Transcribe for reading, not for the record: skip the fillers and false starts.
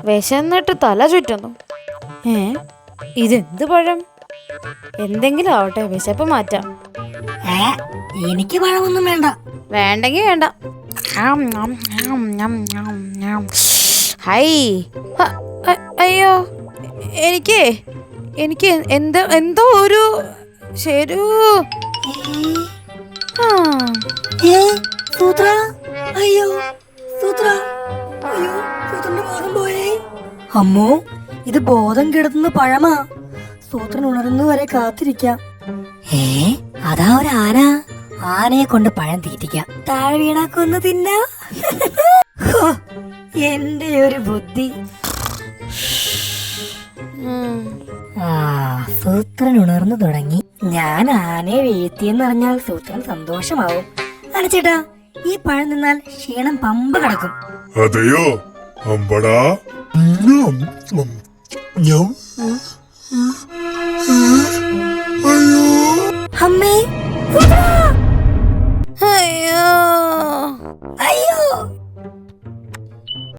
വിശന്നിട്ട് തല ചുറ്റുന്നു. ഇതെന്ത് പഴം? എന്തെങ്കിലും ആവട്ടെ, വിശപ്പ് മാറ്റാം. എനിക്ക് പഴമൊന്നും വേണ്ട. വേണ്ടെങ്കി വേണ്ട. ഹൈ, അയ്യോ, എനിക്ക് എന്തോ ഒരു ശരു. സൂത്ര, അയ്യോ സൂത്ര, അയ്യോ സൂത്രന്റെ ബോധം പോയേ. അമ്മോ, ഇത് ബോധം കിടത്തുന്ന പഴമാ. സൂത്രൻ ഉണരുന്നവരെ കാത്തിരിക്കാം. അതാ ഒരു ആന. ആനയെ കൊണ്ട് പഴം തീറ്റിക്കാം. താഴെ വീണാ കൊന്ന് തിന്ന. എന്റെ ഒരു ബുദ്ധി. സൂത്രൻ ഉണർന്നു തുടങ്ങി. ഞാൻ ആനയെ വീഴ്ത്തിയെന്നറിഞ്ഞാൽ സൂത്രൻ സന്തോഷമാവും. അനച്ചേട്ടാ, ഈ പഴം നിന്നാൽ ക്ഷീണം പമ്പ കിടക്കും. അതെയോ? അമ്പടാ.